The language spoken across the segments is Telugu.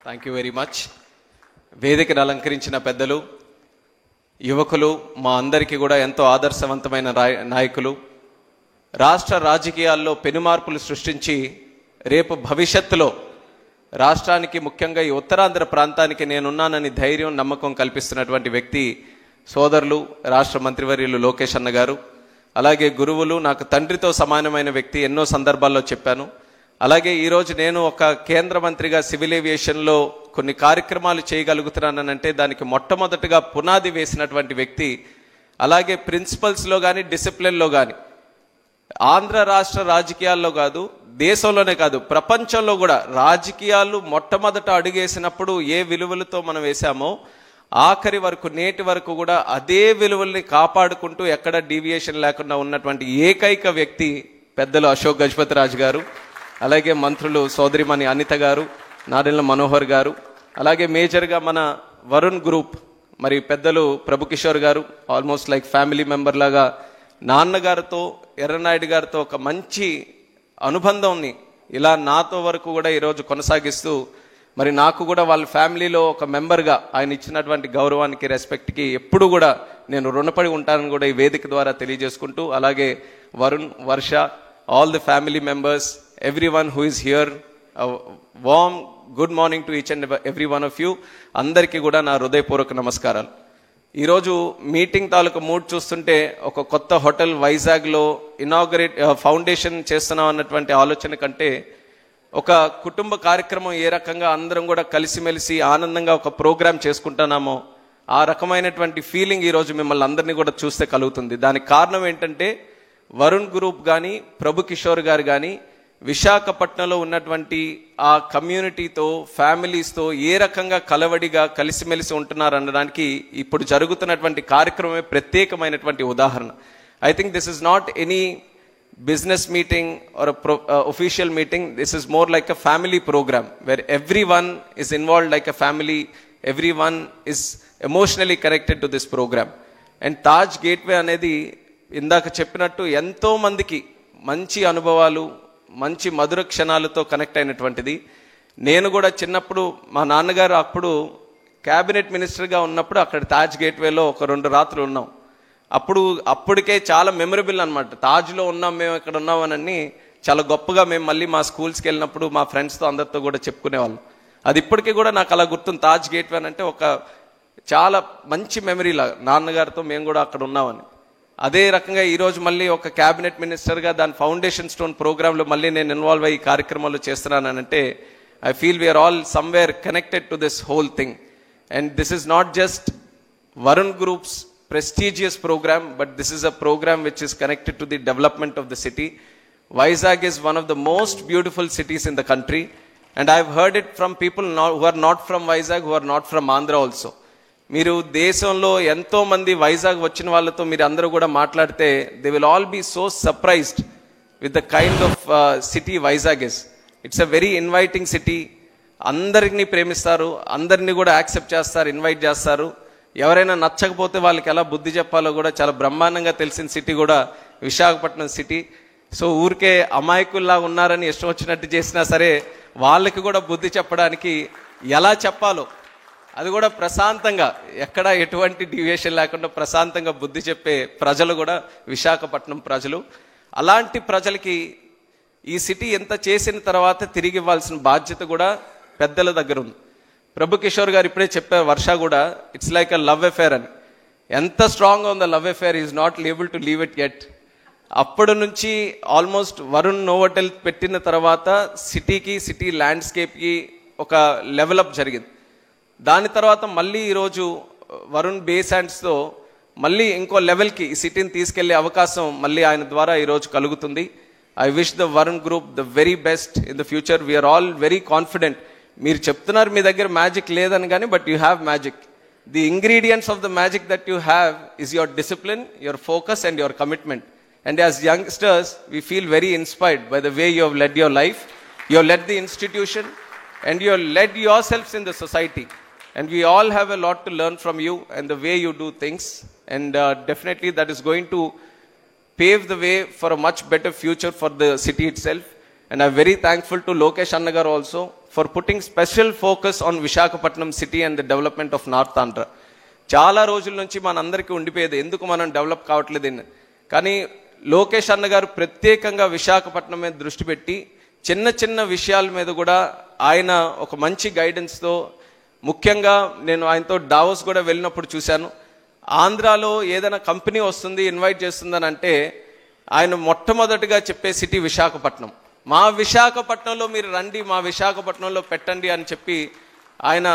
Thank you very much. వేదికను అలంకరించిన పెద్దలు, యువకులు, మా అందరికీ కూడా ఎంతో ఆదర్శవంతమైన నాయకులు, రాష్ట్ర రాజకీయాల్లో పెనుమార్పులు సృష్టించి రేపు భవిష్యత్తులో రాష్ట్రానికి, ముఖ్యంగా ఈ ఉత్తరాంధ్ర ప్రాంతానికి నేనున్నానని ధైర్యం, నమ్మకం కల్పిస్తున్నటువంటి వ్యక్తి సోదరులు రాష్ట్ర మంత్రివర్యులు లోకేష్ అన్న గారు. అలాగే గురువులు, నాకు తండ్రితో సమానమైన వ్యక్తి, ఎన్నో సందర్భాల్లో చెప్పాను. అలాగే ఈరోజు నేను ఒక కేంద్ర మంత్రిగా సివిల్ ఏవియేషన్లో కొన్ని కార్యక్రమాలు చేయగలుగుతున్నానంటే దానికి మొట్టమొదటిగా పునాది వేసినటువంటి వ్యక్తి. అలాగే ప్రిన్సిపల్స్లో కానీ, డిసిప్లిన్లో కానీ ఆంధ్ర రాష్ట్ర రాజకీయాల్లో కాదు, దేశంలోనే కాదు, ప్రపంచంలో కూడా రాజకీయాలు మొట్టమొదట అడుగేసినప్పుడు ఏ విలువలతో మనం వేసామో ఆఖరి వరకు, నేటి వరకు కూడా అదే విలువల్ని కాపాడుకుంటూ ఎక్కడ డీవియేషన్ లేకుండా ఉన్నటువంటి ఏకైక వ్యక్తి పెద్దలు అశోక్ గజపతి రాజు గారు. అలాగే మంత్రులు సోదరిమణి అనిత గారు, నాదెళ్ల మనోహర్ గారు, అలాగే మేజర్గా మన వరుణ్ గ్రూప్ మరి పెద్దలు ప్రభుకిషోర్ గారు, ఆల్మోస్ట్ లైక్ ఫ్యామిలీ మెంబర్ లాగా నాన్నగారితో, ఎర్రనాయుడు గారితో ఒక మంచి అనుబంధంని ఇలా నాతో వరకు కూడా ఈరోజు కొనసాగిస్తూ, మరి నాకు కూడా వాళ్ళ ఫ్యామిలీలో ఒక మెంబర్గా ఆయన ఇచ్చినటువంటి గౌరవానికి, రెస్పెక్ట్కి ఎప్పుడు కూడా నేను రుణపడి ఉంటానని కూడా ఈ వేదిక ద్వారా తెలియజేసుకుంటూ, అలాగే Varun, Varsha, all the family members, everyone who is here, a warm good morning to each and every one of you. అందరికీ కూడా నా హృదయపూర్వక నమస్కారాలు. ఈరోజు మీటింగ్ తాలూకు మూడ్ చూస్తుంటే ఒక కొత్త హోటల్ వైజాగ్లో ఇనాగరేట్ ఫౌండేషన్ చేస్తున్నాం అన్నటువంటి ఆలోచన కంటే ఒక కుటుంబ కార్యక్రమం ఏ రకంగా అందరం కూడా కలిసిమెలిసి ఆనందంగా ఒక ప్రోగ్రాం చేసుకుంటున్నామో ఆ రకమైనటువంటి ఫీలింగ్ ఈరోజు మిమ్మల్ని అందరినీ కూడా చూస్తే కలుగుతుంది. దానికి కారణం ఏంటంటే వరుణ్ గ్రూప్ కానీ, ప్రభు కిషోర్ గారు కానీ విశాఖపట్నంలో ఉన్నటువంటి ఆ కమ్యూనిటీతో, ఫ్యామిలీస్తో ఏ రకంగా కలవడిగా కలిసిమెలిసి ఉంటున్నారు అనడానికి ఇప్పుడు జరుగుతున్నటువంటి కార్యక్రమమే ప్రత్యేకమైనటువంటి ఉదాహరణ. I think this is not any business meeting or official meeting. This is more like a family program where everyone is involved like a family. Everyone is emotionally connected to this program. And Taj Gateway అనేది ఇందాక చెప్పినట్టు ఎంతో మందికి మంచి అనుభవాలు, మంచి మధుర క్షణాలతో కనెక్ట్ అయినటువంటిది. నేను కూడా చిన్నప్పుడు మా నాన్నగారు అప్పుడు క్యాబినెట్ మినిస్టర్గా ఉన్నప్పుడు అక్కడ తాజ్ గేట్వేలో ఒక 2 రాత్రులు ఉన్నాం. అప్పటికే చాలా మెమరబుల్ అనమాట. తాజ్లో ఉన్నాం మేము, ఇక్కడ ఉన్నామని చాలా గొప్పగా మేము మళ్ళీ మా స్కూల్స్కి వెళ్ళినప్పుడు మా ఫ్రెండ్స్తో అందరితో కూడా చెప్పుకునేవాళ్ళం. అది ఇప్పటికీ కూడా నాకు అలా గుర్తుంది. తాజ్ గేట్వే అంటే ఒక చాలా మంచి మెమరీ లాగా, నాన్నగారితో మేము కూడా అక్కడ ఉన్నామని. అదే రకంగా ఈరోజు మళ్ళీ ఒక క్యాబినెట్ మినిస్టర్గా దాని ఫౌండేషన్ స్టోన్ ప్రోగ్రాంలో మళ్ళీ నేను ఇన్వాల్వ్ అయ్యి కార్యక్రమాలు చేస్తున్నానంటే I feel we're all somewhere connected to this whole thing. And this is not just Varun group's prestigious program, but this is a program which is connected to the development of the city. Vizag is one of the most beautiful cities in the country, and I've heard it from people who are not from Vizag, who are not from Andhra also. మీరు దేశంలో ఎంతో మంది వైజాగ్ వచ్చిన వాళ్ళతో మీరు అందరూ కూడా మాట్లాడితే they will all be so surprised with the kind of city Vizag is. It's a very inviting city. అందరిని ప్రేమిస్తారు, అందరినీ కూడా యాక్సెప్ట్ చేస్తారు, ఇన్వైట్ చేస్తారు. ఎవరైనా నచ్చకపోతే వాళ్ళకి ఎలా బుద్ధి చెప్పాలో కూడా చాలా బ్రహ్మాండంగా తెలిసిన సిటీ కూడా విశాఖపట్నం సిటీ. సో ఊరికే అమాయకుల్లా ఉన్నారని ఇష్టం వచ్చినట్టు చేసినా సరే వాళ్ళకి కూడా బుద్ధి చెప్పడానికి ఎలా చెప్పాలో అది కూడా ప్రశాంతంగా, ఎక్కడ ఎటువంటి డివియేషన్ లేకుండా ప్రశాంతంగా బుద్ధి చెప్పే ప్రజలు కూడా విశాఖపట్నం ప్రజలు. అలాంటి ప్రజలకి ఈ సిటీ ఎంత చేసిన తర్వాత తిరిగి ఇవ్వాల్సిన బాధ్యత కూడా పెద్దల దగ్గర ఉంది. ప్రభు కిషోర్ గారు ఇప్పుడే చెప్పారు, వర్ష కూడా it's like a love affair అని. ఎంత స్ట్రాంగ్గా ఉందో love affair, is not able to leave it yet. అప్పటి నుంచి ఆల్మోస్ట్ వరుణ్ నోవోటెల్ పెట్టిన తర్వాత సిటీకి, సిటీ ల్యాండ్స్కేప్కి ఒక లెవెలప్ జరిగింది. దాని తర్వాత మళ్ళీ ఈరోజు వరుణ్ బేస్ హ్యాండ్స్తో మళ్ళీ ఇంకో లెవెల్కి ఈ సిటీని తీసుకెళ్లే అవకాశం మళ్ళీ ఆయన ద్వారా ఈరోజు కలుగుతుంది. I wish the Varun group the very best in the future. We're all very confident. మీరు చెప్తున్నారు మీ దగ్గర మ్యాజిక్ లేదని కానీ, but you have magic. The ingredients of the magic that you have is your discipline, your focus and your commitment. And as youngsters we feel very inspired by the way you have led your life, you have led the institution and you have led your selfs in the society. And we all have a lot to learn from you and the way you do things. And definitely that is going to pave the way for a much better future for the city itself. And I'm very thankful to Lokesh Annagar also for putting special focus on Visakhapatnam city and the development of North Andhra. చాలా రోజుల నుంచి మనందరికీ ఉండిపోయేది ఎందుకు మనం డెవలప్ కావట్లేదని. కానీ లోకేష్ అన్న గారు ప్రత్యేకంగా విశాఖపట్నం మీద దృష్టి పెట్టి చిన్న చిన్న విషయాల మీద కూడా ఆయన ఒక మంచి గైడెన్స్తో, ముఖ్యంగా నేను ఆయనతో డావోస్ కూడా వెళ్ళినప్పుడు చూశాను. ఆంధ్రాలో ఏదైనా కంపెనీ వస్తుంది, ఇన్వైట్ చేస్తుందని అంటే ఆయన మొట్టమొదటిగా చెప్పే సిటీ విశాఖపట్నం. మా విశాఖపట్నంలో మీరు రండి, మా విశాఖపట్నంలో పెట్టండి అని చెప్పి ఆయన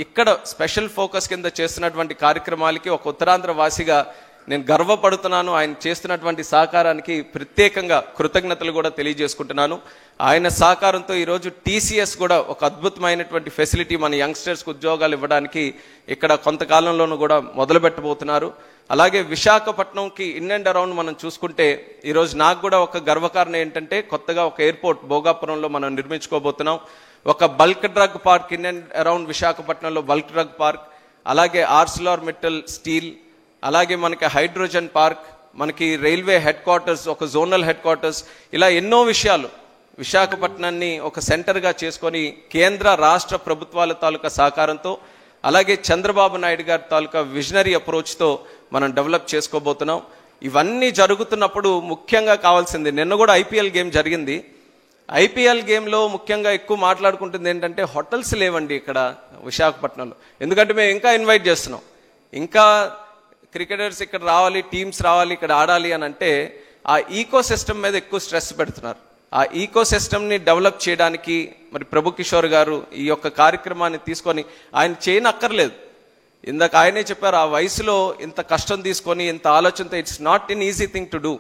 ఇక్కడ స్పెషల్ ఫోకస్ కింద చేస్తున్నటువంటి కార్యక్రమాలకి ఒక ఉత్తరాంధ్ర వాసిగా నేను గర్వపడుతున్నాను. ఆయన చేస్తున్నటువంటి సహకారానికి ప్రత్యేకంగా కృతజ్ఞతలు కూడా తెలియజేసుకుంటున్నాను. ఆయన సహకారంతో ఈరోజు టీసీఎస్ కూడా ఒక అద్భుతమైనటువంటి ఫెసిలిటీ మన యంగ్స్టర్స్కి ఉద్యోగాలు ఇవ్వడానికి ఇక్కడ కొంతకాలంలోనూ కూడా మొదలు పెట్టబోతున్నారు. అలాగే విశాఖపట్నంకి ఇన్ అండ్ అరౌండ్ మనం చూసుకుంటే ఈరోజు నాకు కూడా ఒక గర్వకారణం ఏంటంటే కొత్తగా ఒక ఎయిర్పోర్ట్ భోగాపురంలో మనం నిర్మించుకోబోతున్నాం. ఒక bulk drug park in and around విశాఖపట్నంలో బల్క్ డ్రగ్ పార్క్, అలాగే ఆర్సిలార్మిట్టల్ స్టీల్, అలాగే మనకి హైడ్రోజన్ పార్క్, మనకి రైల్వే హెడ్ క్వార్టర్స్, ఒక జోనల్ హెడ్ క్వార్టర్స్, ఇలా ఎన్నో విషయాలు విశాఖపట్నాన్ని ఒక సెంటర్గా చేసుకొని కేంద్ర రాష్ట్ర ప్రభుత్వాల తాలూకా సహకారంతో, అలాగే చంద్రబాబు నాయుడు గారి తాలూకా విజనరీ అప్రోచ్తో మనం డెవలప్ చేసుకోబోతున్నాం. ఇవన్నీ జరుగుతున్నప్పుడు ముఖ్యంగా కావాల్సింది, నిన్న కూడా ఐపీఎల్ గేమ్ జరిగింది. ఐపీఎల్ గేమ్లో ముఖ్యంగా ఎక్కువ మాట్లాడుకుంటుంది ఏంటంటే హోటల్స్ లేవండి ఇక్కడ విశాఖపట్నంలో. ఎందుకంటే మేము ఇంకా ఇన్వైట్ చేస్తున్నాం, ఇంకా క్రికెటర్స్ ఇక్కడ రావాలి, టీమ్స్ రావాలి, ఇక్కడ ఆడాలి అని అంటే ఆ ఈకో సిస్టమ్ మీద ఎక్కువ స్ట్రెస్ పెడుతున్నారు. ఆ ఈకో సిస్టమ్ని డెవలప్ చేయడానికి మరి ప్రభు కిషోర్ గారు ఈ యొక్క కార్యక్రమాన్ని తీసుకొని ఆయన చేయనక్కర్లేదు. ఇందాక ఆయనే చెప్పారు, ఆ వయసులో ఇంత కష్టం తీసుకొని ఇంత ఆలోచనతో it's not an easy thing to do.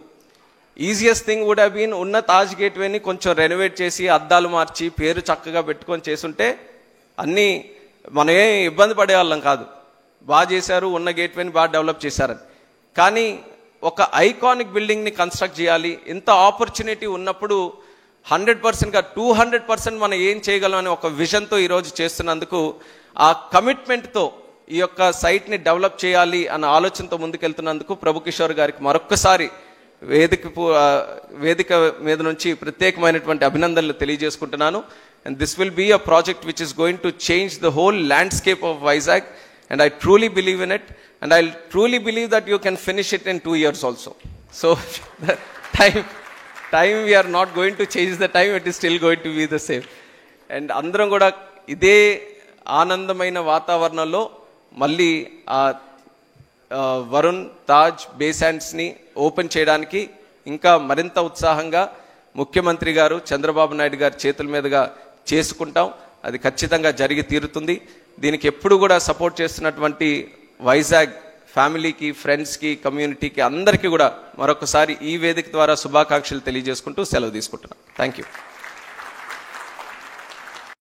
Easiest thing would have been ఉన్న తాజ్ గేట్వేని కొంచెం రెనోవేట్ చేసి అద్దాలు మార్చి పేరు చక్కగా పెట్టుకొని చేసుంటే అన్నీ మనం ఏం ఇబ్బంది పడేవాళ్ళం కాదు. బాగా చేశారు, ఉన్న గేట్వేని బాగా డెవలప్ చేశారని. కానీ ఒక ఐకానిక్ బిల్డింగ్ని కన్స్ట్రక్ట్ చేయాలి, ఇంత ఆపర్చునిటీ ఉన్నప్పుడు 100%గా 200% మనం ఏం చేయగలం అని ఒక విజన్తో ఈరోజు చేస్తున్నందుకు, ఆ కమిట్మెంట్తో ఈ యొక్క సైట్ని డెవలప్ చేయాలి అన్న ఆలోచనతో ముందుకెళ్తున్నందుకు ప్రభు కిషోర్ గారికి మరొక్కసారి వేదిక మీద నుంచి ప్రత్యేకమైనటువంటి అభినందనలు తెలియజేసుకుంటున్నాను. And this will be a project which is going to change the whole landscape of Vizag. And I truly believe in it, and I truly believe that you can finish it in 2 years also. So the time we are not going to change the time, it is still going to be the same. And అందరం కూడా ఇదే ఆనందమైన వాతావరణంలో మళ్ళీ ఆ వరుణ్ తాజ్ బేసాండ్స్ని ఓపెన్ చేయడానికి ఇంకా మరింత ఉత్సాహంగా ముఖ్యమంత్రి గారు చంద్రబాబు నాయుడు గారి చేతుల మీదుగా చేసుకుంటాం. అది ఖచ్చితంగా జరిగి తీరుతుంది. దీనికి ఎప్పుడు కూడా సపోర్ట్ చేస్తున్నటువంటి వైజాగ్ ఫ్యామిలీకి, ఫ్రెండ్స్కి, కమ్యూనిటీకి అందరికీ కూడా మరొకసారి ఈ వేదిక ద్వారా శుభాకాంక్షలు తెలియజేసుకుంటూ సెలవు తీసుకుంటున్నాను. Thank you.